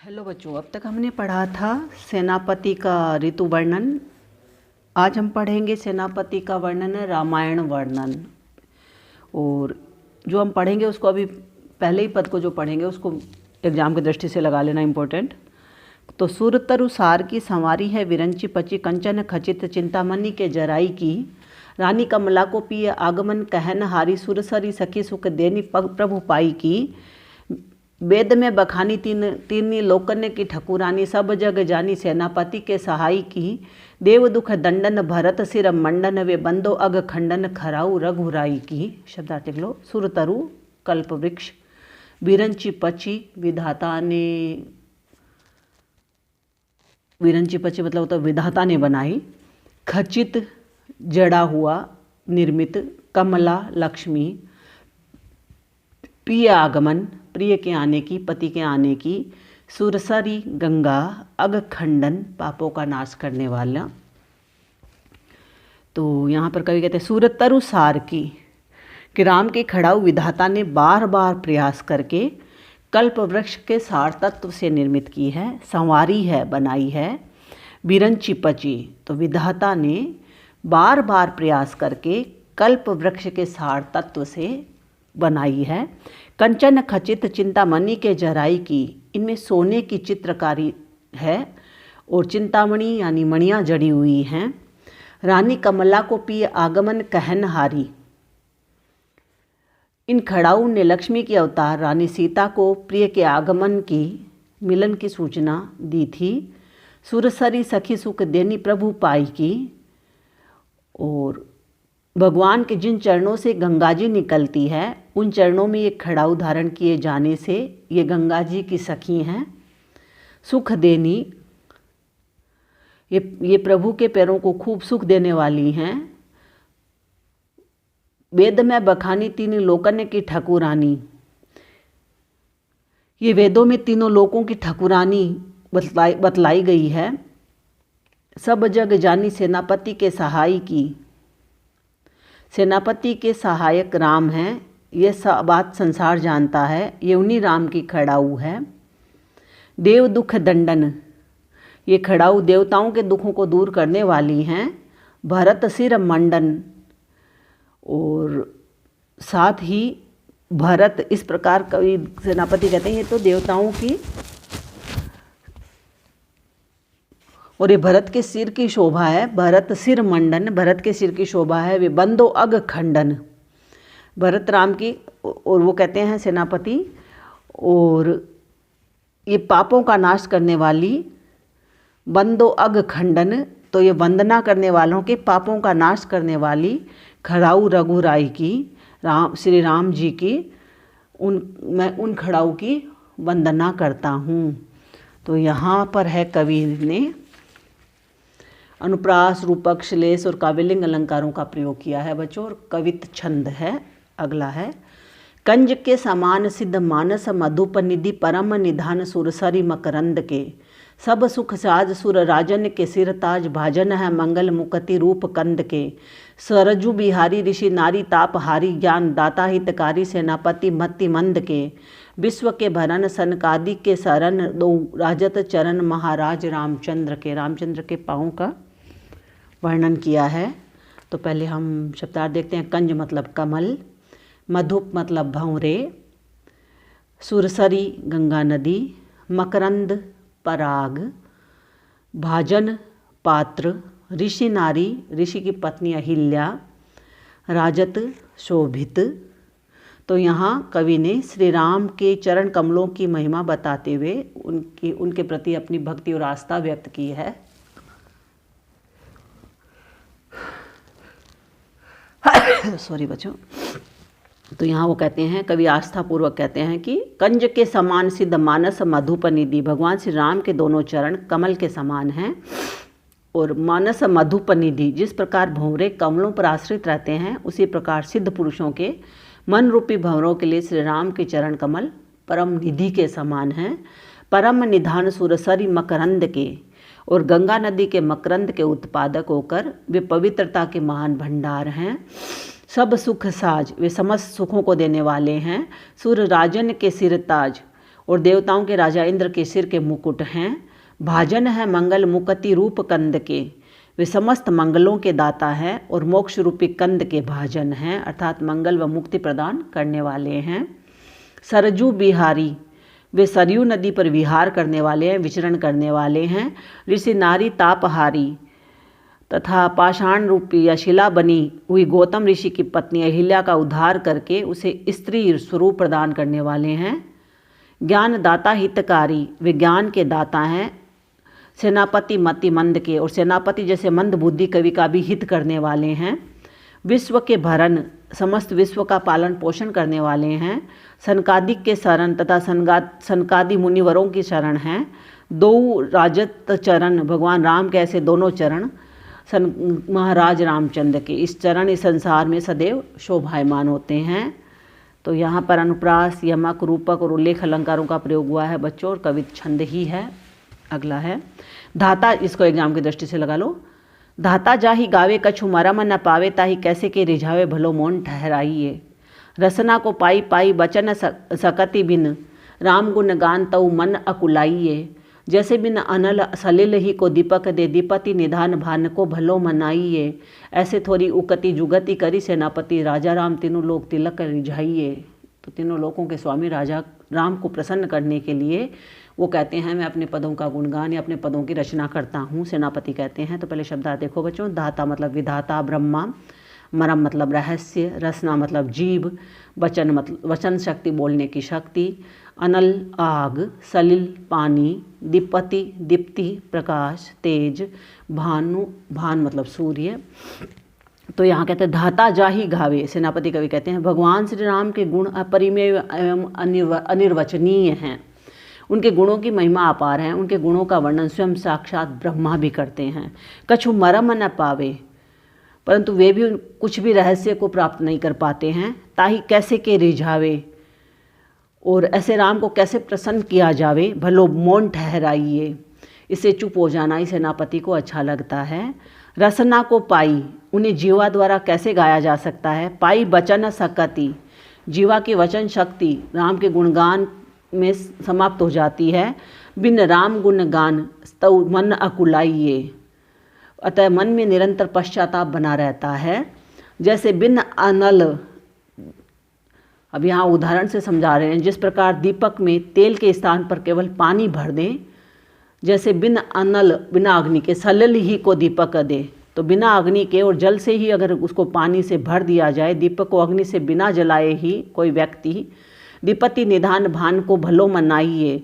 Hello बच्चों, अब तक हमने पढ़ा था सेनापति का ऋतु वर्णन। आज हम पढ़ेंगे सेनापति का वर्णन है रामायण वर्णन। और जो हम पढ़ेंगे उसको अभी पहले ही पद को जो पढ़ेंगे उसको एग्जाम की दृष्टि से लगा लेना इम्पोर्टेंट। तो सुर तरु सार की संवारी है विरंची पची कंचन खचित चिंतामणि के जराई की रानी कमला को पिय आगमन कहन हारी सुरसरी सखी सुख देनी प्रभु पाई की वेद में बखानी तीनी लोकन्य की ठकुरानी सब जग जानी सेनापति के सहाय की देव दुख दंडन भरत सिर मंडन वे बंदो अग खंडन खराऊ रघुराई की। शब्दार्थ लिख लो। सुरतरु कल्प वृक्ष, विरंची पची विधाता ने, विरंची पची मतलब तो विधाता ने बनाई, खचित जड़ा हुआ निर्मित, कमला लक्ष्मी, प्रिय आगमन प्रिय के आने की, पति के आने की, सुरसरी गंगा, अग खंडन पापों का नाश करने वाला। तो यहाँ पर कवि कहते हैं सूरतरु सार की कि राम के खड़ाऊ विधाता ने बार बार प्रयास करके कल्प वृक्ष के सार तत्व से निर्मित की है, संवारी है, बनाई है। विरंची पची तो विधाता ने बार बार प्रयास करके कल्प वृक्ष के सार तत्व से बनाई है। कंचन खचित चिंतामणि के जराई की, इनमें सोने की चित्रकारी है और चिंतामणि यानी मणियाँ जड़ी हुई हैं। रानी कमला को पिय आगमन कहन हारी, इन खड़ाऊ ने लक्ष्मी की अवतार रानी सीता को प्रिय के आगमन की, मिलन की सूचना दी थी। सुरसरी सखी सुख देनी प्रभु पाई की, और भगवान के जिन चरणों से गंगा जी निकलती है उन चरणों में ये खड़ाऊ धारण किए जाने से ये गंगा जी की सखी हैं। सुख देनी, ये प्रभु के पैरों को खूब सुख देने वाली हैं। वेद में बखानी तीन लोकन्य की ठकुरानी, ये वेदों में तीनों लोकों की ठकुरानी बतलाई गई है। सब जग जानी सेनापति के सहाय की, सेनापति के सहायक राम हैं, ये सब बात संसार जानता है, ये उन्हीं राम की खड़ाऊ है। देव दुख दंडन, ये खड़ाऊ देवताओं के दुखों को दूर करने वाली हैं। भरत सिर मंडन, और साथ ही भरत, इस प्रकार कवि सेनापति कहते हैं ये तो देवताओं की, और ये भरत के सिर की शोभा है। भरत सिर मंडन, भरत के सिर की शोभा है। वे बंदो अग खंडन, भरत राम की, और वो कहते हैं सेनापति, और ये पापों का नाश करने वाली। बंदो अग खंडन तो ये वंदना करने वालों के पापों का नाश करने वाली खड़ाऊ रघुराई की, राम श्री राम जी की, मैं उन खड़ाऊ की वंदना करता हूँ। तो यहाँ पर है कवि ने अनुप्रास, रूपक, श्लेष और काव्यलिंग अलंकारों का प्रयोग किया है बच्चों, और कवित छंद है। अगला है कंज के समान सिद्ध मानस मधुपनिधि परम निधान सुरसरी मकरंद के सब सुख साज सुर राजन के सिर ताज भाजन है मंगल मुकति रूप कंद के सरजु बिहारी ऋषि नारी ताप हारी ज्ञान दाता हितकारी सेनापति मति मंद के विश्व के भरन सनकादि के शरण दो राजत चरण महाराज रामचंद्र के। रामचंद्र के पाँव का वर्णन किया है। तो पहले हम शब्दार्थ देखते हैं। कंज मतलब कमल, मधुप मतलब भंवरे, सुरसरी गंगा नदी, मकरंद पराग, भाजन पात्र, ऋषि नारी ऋषि की पत्नी अहिल्या, राजत शोभित। तो यहाँ कवि ने श्री राम के चरण कमलों की महिमा बताते हुए उनके प्रति अपनी भक्ति और आस्था व्यक्त की है। सॉरी बच्चों। तो यहाँ वो कहते हैं, कवि आस्था पूर्वक कहते हैं कि कंज के समान सिद्ध मानस मधुपनिधि, भगवान श्री राम के दोनों चरण कमल के समान हैं। और मानस मधुपनिधि, जिस प्रकार भंवरे कमलों पर आश्रित रहते हैं उसी प्रकार सिद्ध पुरुषों के मन रूपी भंवरों के लिए श्री राम के चरण कमल परम निधि के समान हैं। परम निधान सुरसरी मकरंद के, और गंगा नदी के मकरंद के उत्पादक होकर वे पवित्रता के महान भंडार हैं। सब सुख साज, वे समस्त सुखों को देने वाले हैं। सुर राजन के सिर ताज, और देवताओं के राजा इंद्र के सिर के मुकुट हैं। भाजन है मंगल मुक्ति रूप कंद के, वे समस्त मंगलों के दाता हैं और मोक्ष रूपी कंद के भाजन हैं, अर्थात मंगल व मुक्ति प्रदान करने वाले हैं। सरजू बिहारी, वे सरयू नदी पर विहार करने वाले हैं, विचरण करने वाले हैं। ऋषि नारी तापहारी तथा पाषाण रूपी या शिला बनी हुई गौतम ऋषि की पत्नी अहिल्या का उद्धार करके उसे स्त्री स्वरूप प्रदान करने वाले हैं। ज्ञानदाता हितकारी, वे ज्ञान के दाता हैं। सेनापति मति मंद के, और सेनापति जैसे मंद बुद्धि कवि का भी हित करने वाले हैं। विश्व के भरण, समस्त विश्व का पालन पोषण करने वाले हैं। सनकादिक के शरण तथा सनकादि मुनिवरों की शरण हैं। दो राजत चरण, भगवान राम के ऐसे दोनों चरण महाराज रामचंद्र के, इस चरण इस संसार में सदैव शोभायमान होते हैं। तो यहाँ पर अनुप्रास, यमक, रूपक और उल्लेख अलंकारों का प्रयोग हुआ है बच्चों, और कवित छंद ही है। अगला है धाता, इसको एग्जाम की दृष्टि से लगा लो। धाता जाहि गावे कछु मरम न पावे, ताहि कैसे के रिझावे भलो मौन ठहराइए। रसना को पाई पाई बचन सकति बिन, राम गुण गान तऊ मन अकुलाइए। जैसे बिन अनल सलिल ही को दीपक दे, दीपति निधान भान को भलो मनाइए। ऐसे थोड़ी उकति जुगति करी, सेनापति राजा राम तीनों लोक तिलक रिझाइए। तो तीनों लोकों के स्वामी राजा राम को प्रसन्न करने के लिए वो कहते हैं मैं अपने पदों का गुणगान या अपने पदों की रचना करता हूँ, सेनापति कहते हैं। तो पहले शब्दार्थ देखो बच्चों। धाता मतलब विधाता ब्रह्मा, मरम मतलब रहस्य, रसना मतलब जीव, वचन मतलब वचन शक्ति बोलने की शक्ति, अनल आग, सलिल पानी, दीपति दीप्ति प्रकाश तेज, भानु भान मतलब सूर्य। तो यहाँ कहते हैं धाता जाहि गावे, सेनापति कवि कहते हैं भगवान श्री राम के गुण अपरिमेय एवं अनिर्वचनीय हैं। उनके गुणों की महिमा अपार है, उनके गुणों का वर्णन स्वयं साक्षात ब्रह्मा भी करते हैं। कछु मरम न पावे, परंतु वे भी कुछ भी रहस्य को प्राप्त नहीं कर पाते हैं। ताहि कैसे के रिझावे, और ऐसे राम को कैसे प्रसन्न किया जावे। भलो मौन ठहराइए, इससे चुप हो जाना ही सेनापति को अच्छा लगता है। रसना को पाई, उन्हें जीवा द्वारा कैसे गाया जा सकता है। पाई बचन सकति, जीवा की वचन शक्ति राम के गुणगान में समाप्त हो जाती है। बिन राम गुण गान स्तव मन अकुलाइए, अतः मन में निरंतर पश्चाताप बना रहता है। जैसे बिन अनल, अब यहाँ उदाहरण से समझा रहे हैं, जिस प्रकार दीपक में तेल के स्थान पर केवल पानी भर दें, जैसे बिन अनल बिना अग्नि के सलिल ही को दीपक दे, तो बिना अग्नि के और जल से ही अगर उसको पानी से भर दिया जाए, दीपक को अग्नि से बिना जलाए ही कोई व्यक्ति दीपति निधान भान को भलो मनाइए,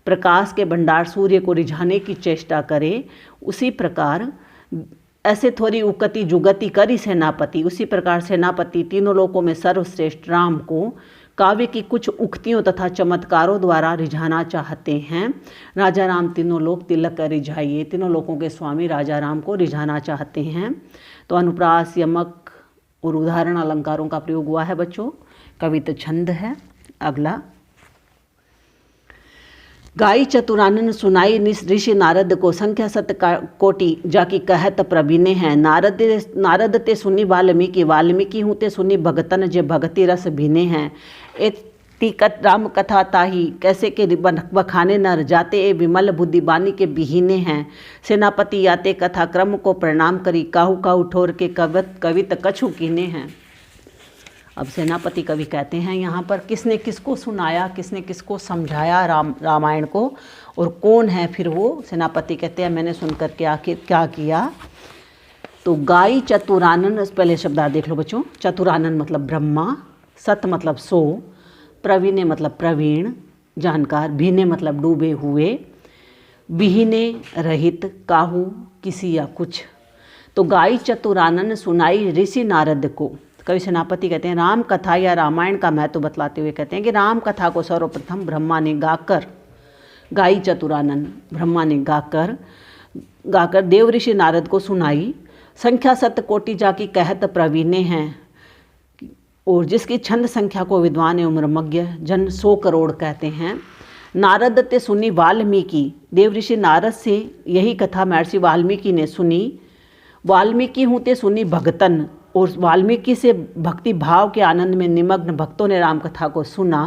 प्रकाश के भंडार सूर्य को रिझाने की चेष्टा करे, उसी प्रकार ऐसे थोड़ी उकति जुगति करी सेनापति, उसी प्रकार सेनापति तीनों लोकों में सर्वश्रेष्ठ राम को काव्य की कुछ उक्तियों तथा चमत्कारों द्वारा रिझाना चाहते हैं। राजा राम तीनों लोक तिलक रिझाइए, तीनों लोकों के स्वामी राजा राम को रिझाना चाहते हैं। तो अनुप्रास, यमक और उदाहरण अलंकारों का प्रयोग हुआ है बच्चों, कवित छंद है। अगला गाई चतुरानन सुनाई ऋषि नारद को, संख्या सत कोटि जाकी कहत प्रवीणे हैं। नारद ते सुनी वाल्मीकि, वाल्मीकि हूँ ते सुनी भगतन जे भगति रस भीने हैं। एति राम कथा ताही कैसे के बखाने नर, जाते ए विमल बुद्धि बानी के बिहीने हैं। सेनापति याते कथा क्रम को प्रणाम करी, काहू काहू ठोर के कवित कछु कीने हैं। अब सेनापति कवि कहते हैं यहाँ पर किसने किसको सुनाया, किसने किसको समझाया रामायण को, और कौन है फिर वो। सेनापति कहते हैं मैंने सुनकर के आखिर क्या किया। तो गाई चतुरानन, पहले शब्दार्थ देख लो बच्चों। चतुरानन मतलब ब्रह्मा, सत मतलब सो, प्रवीणे मतलब प्रवीण जानकार, भीने मतलब डूबे हुए, बिहीने रहित, काहू किसी या कुछ। तो गाई चतुरानन सुनाई ऋषि नारद को। कवि सेनापति कहते हैं राम कथा या रामायण का महत्व बतलाते हुए कहते हैं कि राम कथा को सर्वप्रथम ब्रह्मा ने गाकर, गाई चतुरानन ब्रह्मा ने गाकर देव ऋषि नारद को सुनाई। संख्या सत कोटि जाकी कहत प्रवीणे हैं, और जिसकी छंद संख्या को विद्वान एवं ब्रह्मज्ञ जन 100 करोड़ कहते हैं। नारद ते सुनी वाल्मीकि, देव ऋषि नारद से यही कथा महर्षि वाल्मीकि ने सुनी। वाल्मीकि हूँ ते सुनी भगतन, और वाल्मीकि से भक्ति भाव के आनंद में निमग्न भक्तों ने राम कथा को सुना।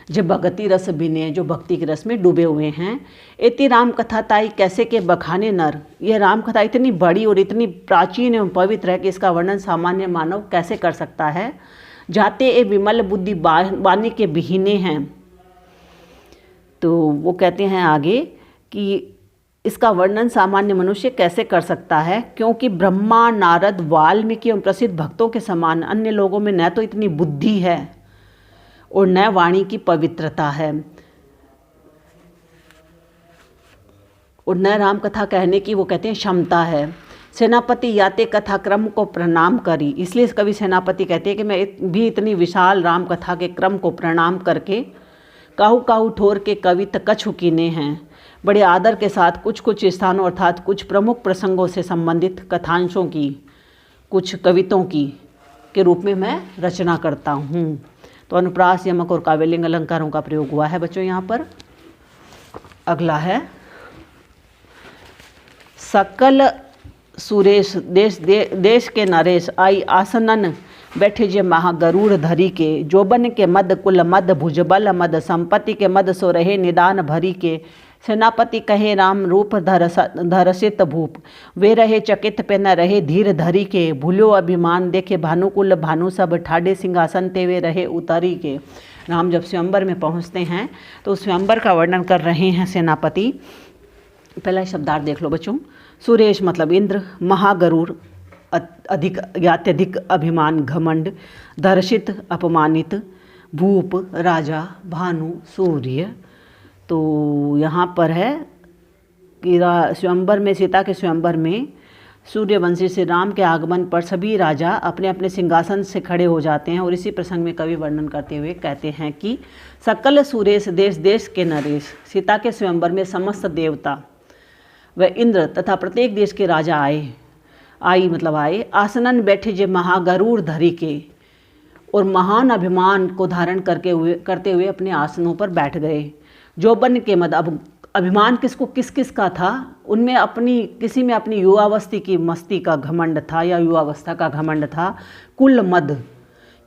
जो भगति रस बिने, जो भक्ति के रस में डूबे हुए हैं। इति राम कथा ताई कैसे के बखाने नर, यह राम कथा इतनी बड़ी और इतनी प्राचीन एवं पवित्र है कि इसका वर्णन सामान्य मानव कैसे कर सकता है। जाते ए विमल बुद्धि बानी के बिहीने हैं। तो वो कहते हैं आगे कि इसका वर्णन सामान्य मनुष्य कैसे कर सकता है, क्योंकि ब्रह्मा, नारद, वाल्मीकि एवं प्रसिद्ध भक्तों के समान अन्य लोगों में न तो इतनी बुद्धि है और न वाणी की पवित्रता है और न राम कथा कहने की, वो कहते हैं, क्षमता है। सेनापति याते कथा क्रम को प्रणाम करी, इसलिए कवि सेनापति कहते हैं कि मैं भी इतनी विशाल राम कथा के क्रम को प्रणाम करके काहू काहू ठोर के कवित कछु कीने हैं। बड़े आदर के साथ कुछ कुछ स्थानों अर्थात कुछ प्रमुख प्रसंगों से संबंधित कथांशों की, कुछ कवितों की के रूप में मैं रचना करता हूँ। तो अनुप्रास, यमक और काव्यलिंग अलंकारों का प्रयोग हुआ है बच्चों यहाँ पर। अगला है सकल सुरेश देश के नरेश आई आसनन बैठे जे महागरुड़ धरी के, जोबन के मद कुल मद भुजबल मद संपत्ति के मद सो रहे निदान भरी के। सेनापति कहे राम रूप धरसित भूप, वे रहे चकित पे न रहे धीर धरी के। भूलो अभिमान देखे भानुकुल भानु सब, ठाडे सिंहासन ते वे रहे उतरी के। राम जब स्वयंवर में पहुँचते हैं तो स्वयंवर का वर्णन कर रहे हैं सेनापति। पहला शब्दार्थ देख लो बच्चों। सुरेश मतलब इंद्र, महागरुड़ अधिक या अत्यधिक अभिमान घमंड, दर्शित अपमानित, भूप राजा, भानु सूर्य। तो यहाँ पर है कि स्वयंवर में, सीता के स्वयंवर में सूर्यवंशी श्री राम के आगमन पर सभी राजा अपने अपने सिंहासन से खड़े हो जाते हैं और इसी प्रसंग में कवि वर्णन करते हुए कहते हैं कि सकल सुरेश देश देश के नरेश, सीता के स्वयंवर में समस्त देवता व इंद्र तथा प्रत्येक देश के राजा आए। आसनन बैठे जे महागरुड़ धरी के, और महान अभिमान को धारण करते हुए अपने आसनों पर बैठ गए। जोबन के मद, अब अभिमान किस का था, उनमें किसी में अपनी युवावस्था की मस्ती का घमंड था या युवावस्था का घमंड था। कुल मद,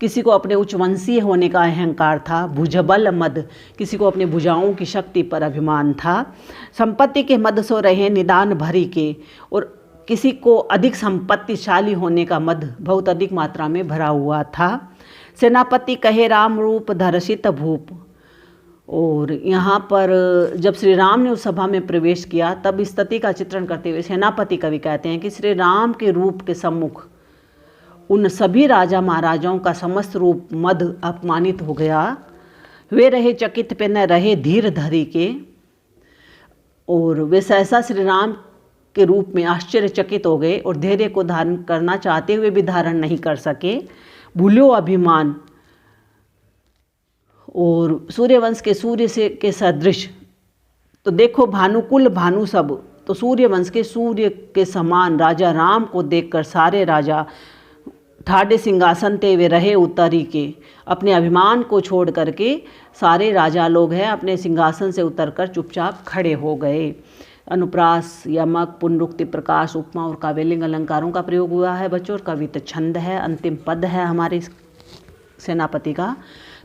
किसी को अपने उच्चवंशीय होने का अहंकार था। भुजबल मद, किसी को अपने भुजाओं की शक्ति पर अभिमान था। संपत्ति के मद सो रहे निदान भरी के, और किसी को अधिक संपत्तिशाली होने का मद बहुत अधिक मात्रा में भरा हुआ था। सेनापति कहे राम रूप धरसित भूप, और यहाँ पर जब श्री राम ने उस सभा में प्रवेश किया तब इस स्थिति का चित्रण करते हुए सेनापति कवि कहते हैं कि श्री राम के रूप के सम्मुख उन सभी राजा महाराजाओं का समस्त रूप मद अपमानित हो गया। वे रहे चकित पे न रहे धीर धरी के, और वे सहसा श्री राम के रूप में आश्चर्यचकित हो गए और धैर्य को धारण करना चाहते हुए भी धारण नहीं कर सके। भूलो अभिमान, और सूर्यवंश के सूर्य के सदृश, तो देखो भानुकुल भानु सब, तो सूर्यवंश के सूर्य के समान राजा राम को देखकर सारे राजा ठाडे सिंहासन ते वे रहे उतरी के, अपने अभिमान को छोड़ करके सारे राजा लोग हैं अपने सिंहासन से उतरकर चुपचाप खड़े हो गए। अनुप्रास, यमक, पुनरुक्ति, प्रकाश, उपमा और काव्यलिंग अलंकारों का प्रयोग हुआ है बच्चों। और कवित छंद है, अंतिम पद है हमारे सेनापति का।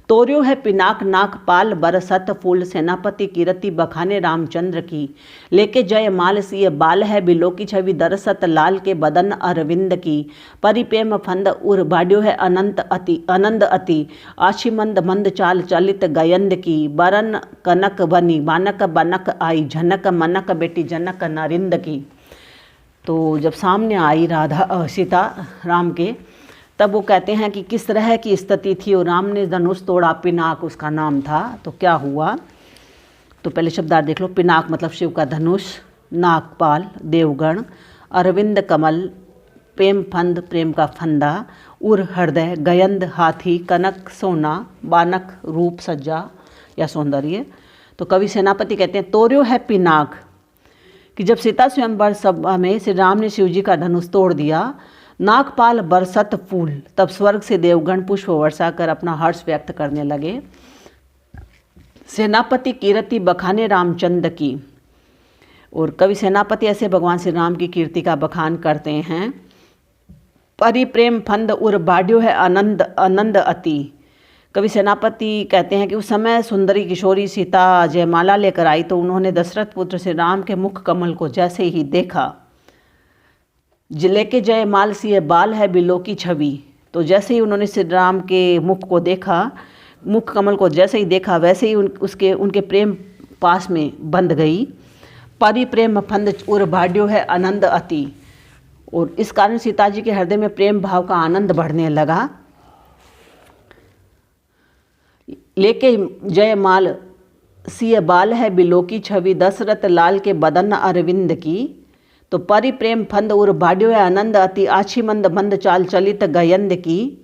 तोर्यो है पिनाक नाक पाल बरसत फूल, सेनापति कीरति बखाने रामचंद्र की। लेके जय माल सिय बाल है बिलोकी छवि, दरसत लाल के बदन अरविंद की। परिप्रेम फंद उर बाड्यो है आनंद अति, आशिमंद मंद चाल चलित गयंद की। बरन कनक बनी बानक बनक आई, झनक मनक बेटी जनक नरिंद की। तो जब सामने आई सीता राम के, तब वो कहते हैं कि किस तरह की स्थिति थी और राम ने धनुष तोड़ा, पिनाक उसका नाम था। तो क्या हुआ, तो पहले शब्दार्थ देख लो। पिनाक मतलब शिव का धनुष, नागपाल देवगण, अरविंद कमल, प्रेम फंद प्रेम का फंदा, उर हृदय, गयंद हाथी, कनक सोना, बानक रूप सज्जा या सौंदर्य। तो कवि सेनापति कहते हैं तोर्यो है पिनाक, कि जब सीता स्वयंवर सभा में श्री राम ने शिव जी का धनुष तोड़ दिया। नागपाल बरसत फूल, तब स्वर्ग से देवगण पुष्प वर्षा कर अपना हर्ष व्यक्त करने लगे। सेनापति कीर्ति बखाने रामचंद्र की, और कवि सेनापति ऐसे भगवान श्री राम की कीर्ति का बखान करते हैं। परिप्रेम फंद उर बाड्यो है आनंद अति, कवि सेनापति कहते हैं कि उस समय सुंदरी किशोरी सीता जयमाला लेकर आई तो उन्होंने दशरथ पुत्र श्री राम के मुख कमल को जैसे ही देखा, जिले के जयमाल सी बाल है बिलो की छवि। तो जैसे ही उन्होंने श्री राम के मुख को देखा, मुख कमल को जैसे ही देखा, वैसे ही उनके प्रेम पास में बंध गई। परि प्रेम फंद उर भाड्यो है आनंद अति। और इस कारण सीता जी के हृदय में प्रेम भाव का आनंद बढ़ने लगा। लेके जयमाल सी बाल है बिलो की छवि, दशरथ लाल के बदन अरविंद की। तो परि प्रेम फंद उर भाड्यो है आनंद अति, आछी मंद मंद चाल चलित गयंद की।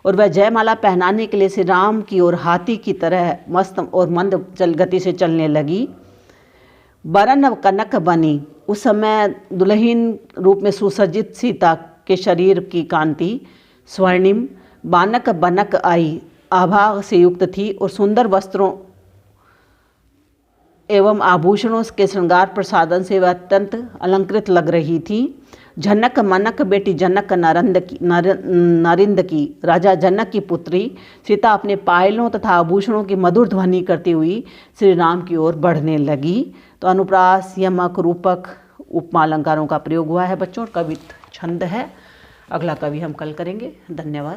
और वह जयमाला पहनाने के लिए श्री राम की ओर हाथी की तरह मस्त और मंद गति से चलने लगी। बरन कनक बनी, उस समय दुल्हन रूप में सुसज्जित सीता के शरीर की कांति स्वर्णिम बानक बनक आई आभा से युक्त थी और सुंदर वस्त्रों एवं आभूषणों के श्रृंगार प्रसादन से वह अत्यंत अलंकृत लग रही थी। जनक मनक बेटी जनक नरिंद की, राजा जनक की पुत्री सीता अपने पायलों तथा आभूषणों की मधुर ध्वनि करती हुई श्री राम की ओर बढ़ने लगी। तो अनुप्रास, यमक, रूपक, उपमा अलंकारों का प्रयोग हुआ है बच्चों। कवित छंद है। अगला कवि हम कल करेंगे। धन्यवाद।